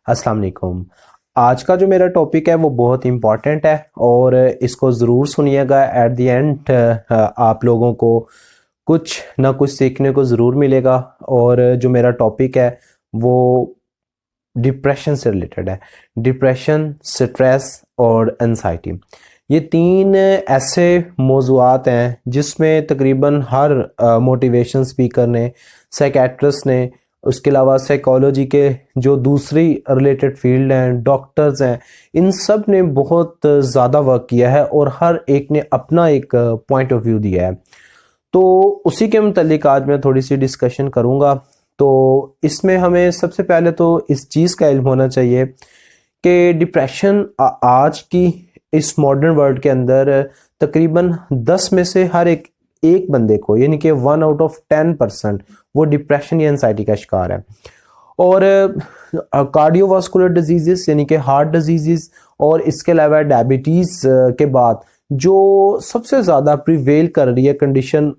अस्सलाम वालेकुम। आज का जो मेरा टॉपिक है वो बहुत इम्पॉर्टेंट है और इसको ज़रूर सुनिएगा। एट द एंड आप लोगों को कुछ ना कुछ सीखने को ज़रूर मिलेगा। और जो मेरा टॉपिक है वो डिप्रेशन से रिलेटेड है। डिप्रेशन, स्ट्रेस और एंजाइटी, ये तीन ऐसे मौज़ूआत हैं जिसमें तकरीबन हर मोटिवेशन स्पीकर ने, साइकेट्रिस्ट ने, उसके अलावा साइकोलॉजी के जो दूसरी रिलेटेड फील्ड हैं, डॉक्टर्स हैं, इन सब ने बहुत ज़्यादा वर्क किया है और हर एक ने अपना एक पॉइंट ऑफ व्यू दिया है। तो उसी के मुतालिक आज मैं थोड़ी सी डिस्कशन करूँगा। तो इसमें हमें सबसे पहले तो इस चीज़ का इल्म होना चाहिए कि डिप्रेशन आज की इस मॉडर्न वर्ल्ड के अंदर तकरीबन 10 में से हर एक बंदे को, यानी कि 1 आउट ऑफ 10% वो डिप्रेशन या एंजाइटी का शिकार है। और कार्डियोवास्कुलर डिजीजेस यानी कि हार्ट डिजीजेस और इसके अलावा डायबिटीज़ के बाद जो सबसे ज़्यादा प्रिवेल कर रही है condition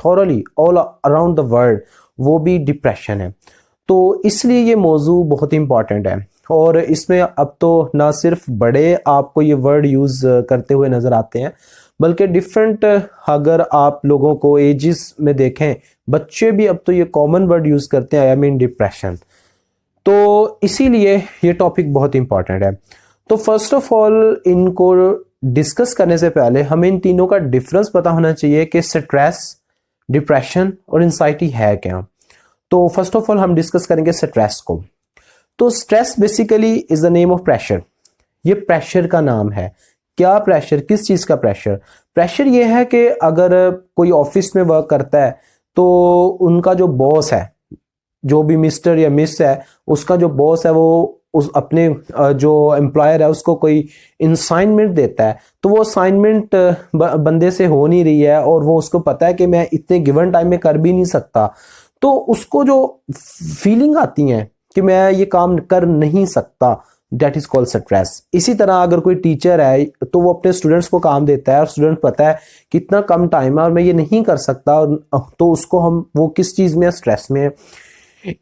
thoroughly all around the world, वो भी डिप्रेशन है। तो इसलिए ये मौजू बहुत इंपॉर्टेंट है। और इसमें अब तो ना सिर्फ बड़े आपको ये वर्ड यूज़ करते हुए नज़र आते हैं, बल्कि डिफरेंट, अगर आप लोगों को एजिस में देखें, बच्चे भी अब तो ये कॉमन वर्ड यूज़ करते हैं, आई मीन डिप्रेशन। तो इसीलिए ये टॉपिक बहुत इंपॉर्टेंट है। तो फर्स्ट ऑफ ऑल इनको डिस्कस करने से पहले हमें इन तीनों का डिफरेंस पता होना चाहिए कि स्ट्रेस, डिप्रेशन और एंजाइटी है क्या। तो फर्स्ट ऑफ ऑल हम डिस्कस करेंगे स्ट्रेस को। तो stress basically is the name of pressure. ये प्रेशर का नाम है। क्या प्रेशर? किस चीज़ का प्रेशर? प्रेशर ये है कि अगर कोई ऑफिस में वर्क करता है तो उनका जो बॉस है, जो भी मिस्टर या मिस है, उसका जो बॉस है वो उस अपने जो एम्प्लॉयर है उसको कोई असाइनमेंट देता है, तो वो असाइनमेंट बंदे से हो नहीं रही है और वो उसको पता है कि मैं इतने गिवन टाइम में कर भी नहीं सकता, तो उसको जो फीलिंग आती है कि मैं ये काम कर नहीं सकता, डेट इज कॉल्ड स्ट्रेस। इसी तरह अगर कोई टीचर है तो वो अपने स्टूडेंट्स को काम देता है और स्टूडेंट पता है कि इतना कम टाइम है और मैं ये नहीं कर सकता, तो उसको हम वो किस चीज़ में, स्ट्रेस में।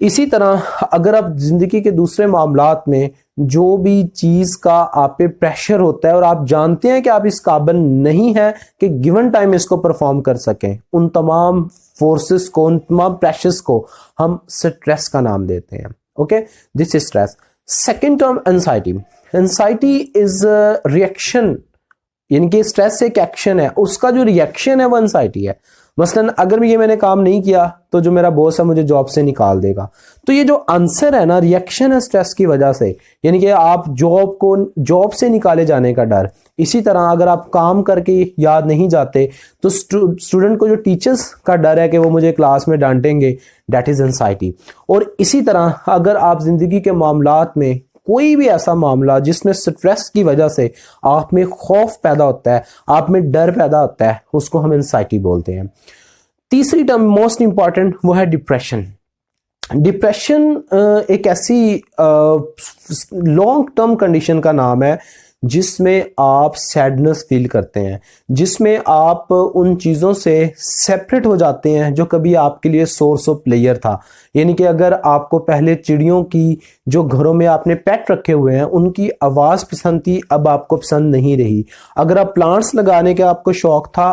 इसी तरह अगर आप जिंदगी के दूसरे मामलात में जो भी चीज़ का आप पे प्रेशर होता है और आप जानते हैं कि आप इस काबिल नहीं है कि गिवन टाइम इसको परफॉर्म कर सकें, उन तमाम फोर्सेस को, उन तमाम प्रेशर्स को हम स्ट्रेस का नाम देते हैं। Okay, this is stress. Second term anxiety. Anxiety is reaction, यानी कि स्ट्रेस एक एक्शन है, उसका जो रिएक्शन है वो एंजाइटी है। मसलन अगर मैंने काम नहीं किया तो जो मेरा बॉस है मुझे जॉब से निकाल देगा, तो ये जो आंसर है ना, रिएक्शन है स्ट्रेस की वजह से, यानी कि आप जॉब से निकाले जाने का डर। इसी तरह अगर आप काम करके याद नहीं जाते तो स्टूडेंट को जो टीचर्स का डर है कि वो मुझे क्लास में डांटेंगे, दैट इज एंजाइटी। और इसी तरह अगर आप जिंदगी के मामलात में कोई भी ऐसा मामला जिसमें स्ट्रेस की वजह से आप में खौफ पैदा होता है, आप में डर पैदा होता है, उसको हम एंजाइटी बोलते हैं। तीसरी टर्म मोस्ट इंपॉर्टेंट, वो है डिप्रेशन। डिप्रेशन एक ऐसी लॉन्ग टर्म कंडीशन का नाम है जिसमें आप सैडनेस फील करते हैं, जिसमें आप उन चीज़ों से सेपरेट हो जाते हैं जो कभी आपके लिए सोर्स ऑफ प्लेयर था। यानी कि अगर आपको पहले चिड़ियों की, जो घरों में आपने पेट रखे हुए हैं, उनकी आवाज़ पसंद थी, अब आपको पसंद नहीं रही। अगर आप प्लांट्स लगाने का आपको शौक था,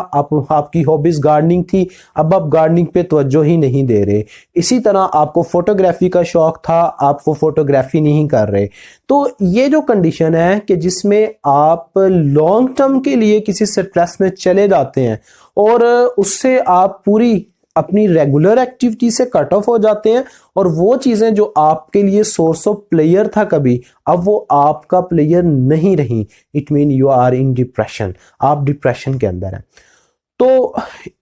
आपकी हॉबीज गार्डनिंग थी, अब आप गार्डनिंग पे तवज्जो ही नहीं दे रहे। इसी तरह आपको फोटोग्राफी का शौक था, आप वो फोटोग्राफी नहीं कर रहे। तो ये जो कंडीशन है कि जिसमें आप लॉन्ग टर्म के लिए किसी स्ट्रेस में चले जाते हैं और उससे आप पूरी अपनी रेगुलर एक्टिविटी से कट ऑफ हो जाते हैं, और वो चीजें जो आपके लिए सोर्स ऑफ प्लेयर था कभी, अब वो आपका प्लेयर नहीं रही। It mean you are in depression, आप डिप्रेशन के अंदर हैं। तो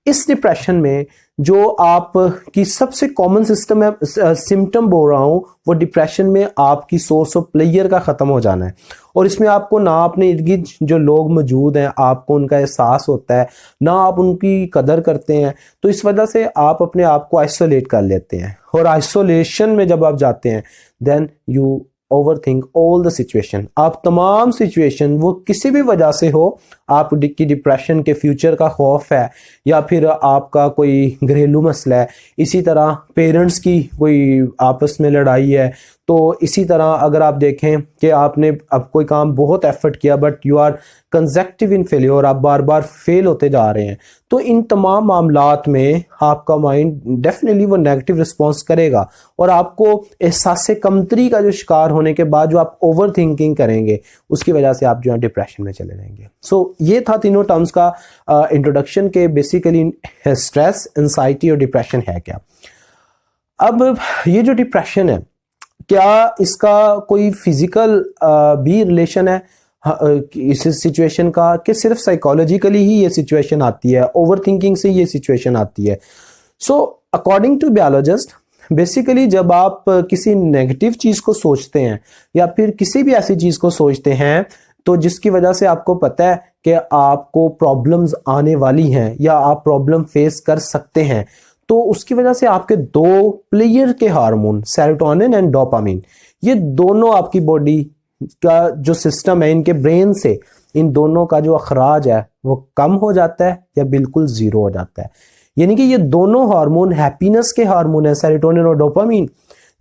इस डिप्रेशन में जो आप की सबसे कॉमन सिम्टम बोल रहा हूं, वो डिप्रेशन में आपकी सोर्स ऑफ प्लेयर का खत्म हो जाना है। और इसमें आपको ना अपने इर्द गिर्द जो लोग मौजूद हैं आपको उनका एहसास होता है, ना आप उनकी कदर करते हैं। तो इस वजह से आप अपने आप को आइसोलेट कर लेते हैं, और आइसोलेशन में जब आप जाते हैं then you overthink all the situation. आप तमाम सिचुएशन, वो किसी भी वजह से हो, आप की डिप्रेशन के फ्यूचर का खौफ है, या फिर आपका कोई घरेलू मसला है, इसी तरह पेरेंट्स की कोई आपस में लड़ाई है, तो इसी तरह अगर आप देखें कि आपने अब कोई काम बहुत एफर्ट किया but you are consecutive in failure, आप बार बार फेल होते जा रहे हैं, तो इन तमाम मामलात में आपका माइंड डेफिनेटली वो नेगेटिव रिस्पॉन्स करेगा और आपको एहसास कमतरी का जो शिकार होने के बाद जो आप ओवर थिंकिंग करेंगे उसकी वजह से आप जो है डिप्रेशन में चले जाएंगे। सो ये था तीनों टर्म्स का इंट्रोडक्शन के बेसिकली स्ट्रेस, एंजाइटी और डिप्रेशन है क्या। अब ये जो डिप्रेशन है, क्या इसका कोई फिजिकल भी रिलेशन है इस सिचुएशन का, कि सिर्फ साइकोलॉजिकली ही ये सिचुएशन आती है, ओवर थिंकिंग से ये सिचुएशन आती है? So according to biologist, basically जब आप किसी नेगेटिव चीज को सोचते हैं या फिर किसी भी ऐसी चीज को सोचते हैं तो जिसकी वजह से आपको पता है कि आपको प्रॉब्लम्स आने वाली हैं या आप प्रॉब्लम फेस कर सकते हैं, तो उसकी वजह से आपके दो प्लेयर के हार्मोन सेरोटोनिन एंड डोपामिन, ये दोनों आपकी बॉडी का जो सिस्टम है, इनके ब्रेन से इन दोनों का जो अखराज है वो कम हो जाता है या बिल्कुल जीरो हो जाता है। यानी कि ये दोनों हार्मोन हैप्पीनेस के हार्मोन है, सेरोटोनिन और डोपामिन,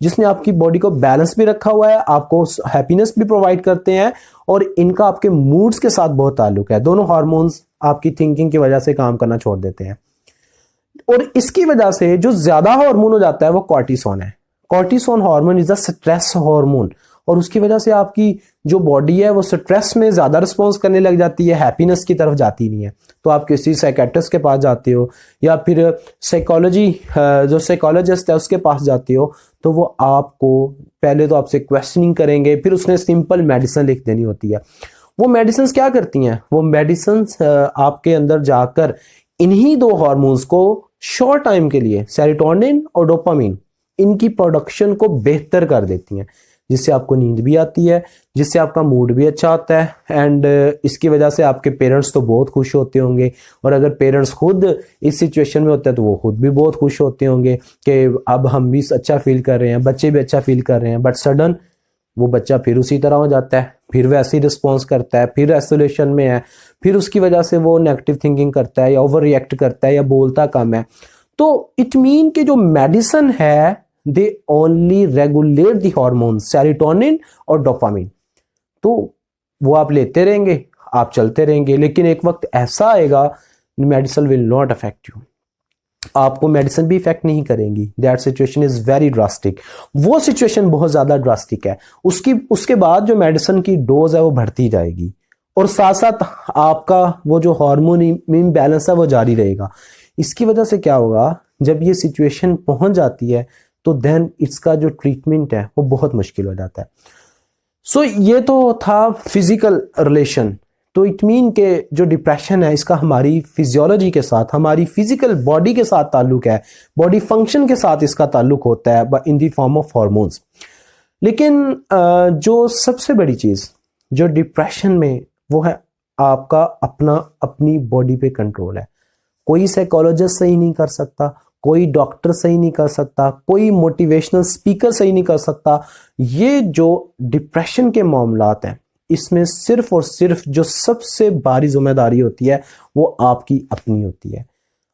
जिसने आपकी बॉडी को बैलेंस भी रखा हुआ है, आपको हैप्पीनेस भी प्रोवाइड करते हैं और इनका आपके मूड्स के साथ बहुत ताल्लुक है। दोनों हार्मोन्स आपकी थिंकिंग की वजह से काम करना छोड़ देते हैं और इसकी वजह से जो ज्यादा हार्मोन हो जाता है वो कॉर्टिसोन है। Cortisone hormone is a stress hormone और उसकी वजह से आपकी जो बॉडी है वो स्ट्रेस में ज्यादा रिस्पॉन्स करने लग जाती है, हैप्पीनेस की तरफ जाती नहीं है। तो आप किसी साइकेट्रिस्ट के पास जाते हो या फिर साइकोलॉजी जो साइकोलॉजिस्ट है उसके पास जाते हो, तो वो आपको पहले तो आपसे क्वेश्चनिंग करेंगे, फिर उसने सिंपल मेडिसिन लिख देनी होती है। वो मेडिसिन क्या करती हैं? वो मेडिसिन आपके अंदर जाकर इन्हीं दो हार्मोन्स को शॉर्ट टाइम के लिए, सेरोटोनिन और डोपामिन, इनकी प्रोडक्शन को बेहतर कर देती हैं, जिससे आपको नींद भी आती है, जिससे आपका मूड भी अच्छा होता है एंड इसकी वजह से आपके पेरेंट्स तो बहुत खुश होते होंगे और अगर पेरेंट्स खुद इस सिचुएशन में होते हैं तो वो खुद भी बहुत खुश होते होंगे कि अब हम भी अच्छा फील कर रहे हैं, बच्चे भी अच्छा फील कर रहे हैं। बट सडन वो बच्चा फिर उसी तरह हो जाता है, फिर वैसे ही रिस्पॉन्स करता है, फिर आइसोलेशन में है, फिर उसकी वजह से वो नेगेटिव थिंकिंग करता है या ओवर रिएक्ट करता है या बोलता कम है। तो इट मीन कि जो मेडिसिन है they only regulate the hormone serotonin और डोपामिन, तो वो आप लेते रहेंगे, आप चलते रहेंगे, लेकिन एक वक्त ऐसा आएगा medicine will not affect you, आपको मेडिसिन भी इफेक्ट नहीं करेंगी। That situation is very drastic, वो सिचुएशन बहुत ज्यादा ड्रास्टिक है। उसके बाद जो मेडिसिन की डोज है वो बढ़ती जाएगी और साथ साथ आपका वो जो हार्मोन इम्बैलेंस है वो जारी रहेगा। इसकी वजह से क्या होगा, जब ये सिचुएशन पहुंच जाती है तो देन इसका जो ट्रीटमेंट है वो बहुत मुश्किल हो जाता है। सो ये तो था फिजिकल रिलेशन। तो इट मीन के जो डिप्रेशन है इसका हमारी फिजियोलॉजी के साथ, हमारी फिजिकल बॉडी के साथ ताल्लुक है, बॉडी फंक्शन के साथ इसका ताल्लुक होता है in the form of hormones. लेकिन जो सबसे बड़ी चीज जो डिप्रेशन में वो है आपका अपनी बॉडी पे कंट्रोल है। कोई साइकोलॉजिस्ट सही नहीं कर सकता, कोई डॉक्टर सही नहीं कर सकता, कोई मोटिवेशनल स्पीकर सही नहीं कर सकता। ये जो डिप्रेशन के मामलात हैं इसमें सिर्फ और सिर्फ जो सबसे भारी जिम्मेदारी होती है वो आपकी अपनी होती है।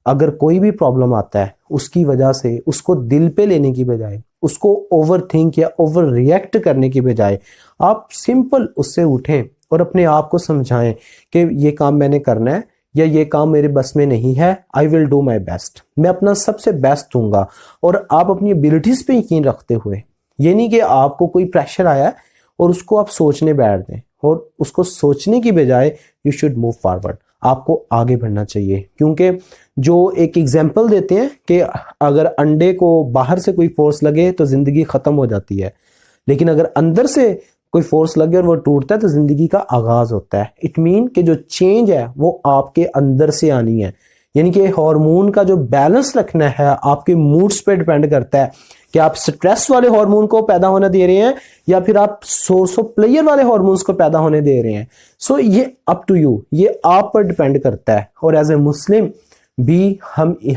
अगर कोई भी प्रॉब्लम आता है उसकी वजह से उसको दिल पे लेने की बजाय, उसको ओवर थिंक या ओवर रिएक्ट करने की बजाय आप सिंपल उससे उठें और अपने आप को समझाएं कि ये काम मैंने करना है या ये काम मेरे बस में नहीं है, I will do my best, मैं अपना सबसे बेस्ट दूंगा। और आप अपनी एबिलिटीज पे यकीन रखते हुए, ये नहीं कि आपको कोई प्रेशर आया है और उसको आप सोचने बैठ दें, और उसको सोचने की बजाय यू शुड मूव फॉरवर्ड, आपको आगे बढ़ना चाहिए। क्योंकि जो एक एग्जाम्पल देते हैं कि अगर अंडे को बाहर से कोई फोर्स लगे तो जिंदगी खत्म हो जाती है, लेकिन अगर अंदर से कोई फोर्स लगे और वो टूटता है तो जिंदगी का आगाज होता है। इट मीन कि जो चेंज है वो आपके अंदर से आनी है। यानी कि हार्मोन का जो बैलेंस रखना है आपके मूड्स पे डिपेंड करता है कि आप स्ट्रेस वाले हार्मोन को पैदा होने दे रहे हैं या फिर आप सोर्स ऑफ प्लेयर वाले हार्मोन्स को पैदा होने दे रहे हैं। सो ये अप टू यू, ये आप पर डिपेंड करता है। और एज ए मुस्लिम भी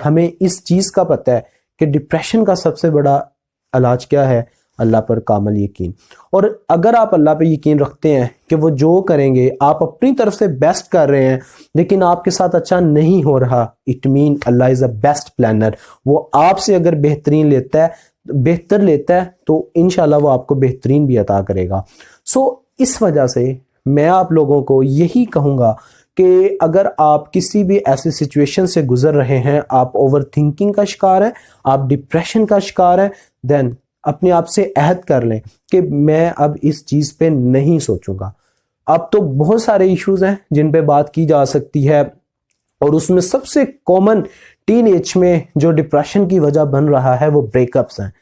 हमें इस चीज का पता है कि डिप्रेशन का सबसे बड़ा इलाज क्या है, अल्लाह पर कामल यकीन। और अगर आप अल्लाह पे यकीन रखते हैं कि वो जो करेंगे आप अपनी तरफ से बेस्ट कर रहे हैं लेकिन आपके साथ अच्छा नहीं हो रहा, it mean Allah is a best planner. वो आपसे अगर बेहतर लेता है तो इंशाल्लाह वो आपको बेहतरीन भी अता करेगा। इस वजह से मैं आप लोगों को यही कहूँगा कि अगर आप किसी भी ऐसी सिचुएशन से गुजर रहे हैं, आप ओवर थिंकिंग का शिकार हैं, आप डिप्रेशन का शिकार हैं, देन अपने आप से अहद कर लें कि मैं अब इस चीज़ पे नहीं सोचूंगा। अब तो बहुत सारे इश्यूज हैं जिन पे बात की जा सकती है और उसमें सबसे कॉमन टीन एज में जो डिप्रेशन की वजह बन रहा है वो ब्रेकअप्स हैं।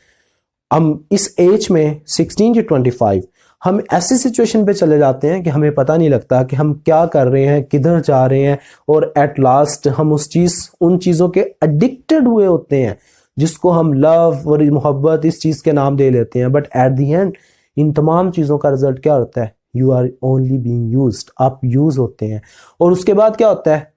हम इस एज में 16 to 25 हम ऐसी सिचुएशन पे चले जाते हैं कि हमें पता नहीं लगता कि हम क्या कर रहे हैं, किधर जा रहे हैं, और एट लास्ट हम उन चीज़ों के एडिक्टेड हुए होते हैं जिसको हम लव और मोहब्बत इस चीज़ के नाम दे लेते हैं। But at the end in तमाम चीज़ों का रिजल्ट क्या होता है? You are only being used, आप यूज होते हैं। और उसके बाद क्या होता है?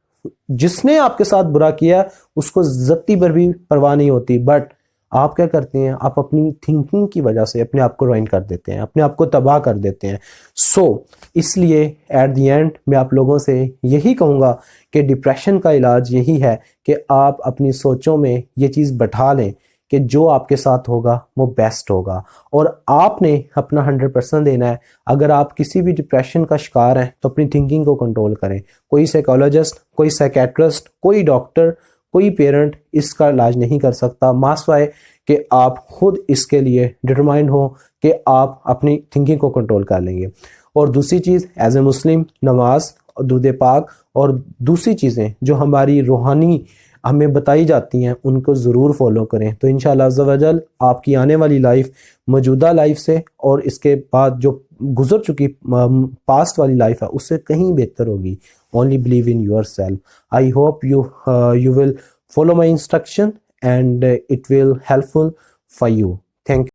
जिसने आपके साथ बुरा किया उसको जत्ती भर भी परवाह नहीं होती, बट आप क्या करते हैं? आप अपनी थिंकिंग की वजह से अपने आप को रुइन कर देते हैं, अपने आप को तबाह कर देते हैं। इसलिए एट द एंड मैं आप लोगों से यही कहूँगा कि डिप्रेशन का इलाज यही है कि आप अपनी सोचों में ये चीज़ बैठा लें कि जो आपके साथ होगा वो बेस्ट होगा और आपने अपना 100% देना है। अगर आप किसी भी डिप्रेशन का शिकार हैं तो अपनी थिंकिंग को कंट्रोल करें। कोई साइकोलॉजिस्ट, कोई साइकेट्रिस्ट, कोई डॉक्टर, कोई पेरेंट इसका इलाज नहीं कर सकता, मासवाए कि आप खुद इसके लिए डिटरमाइंड हो कि आप अपनी थिंकिंग को कंट्रोल कर लेंगे। और दूसरी चीज़, एज ए मुस्लिम, नमाज, दुरूद पाक और दूसरी चीज़ें जो हमारी रूहानी हमें बताई जाती हैं उनको ज़रूर फॉलो करें। तो इंशाअल्लाह अज़्ज़ा वजल आपकी आने वाली लाइफ मौजूदा लाइफ से और इसके बाद जो गुजर चुकी पास्ट वाली लाइफ है उससे कहीं बेहतर होगी। Only believe in your self. I hope you will follow my instruction and it will helpful for you. Thank you.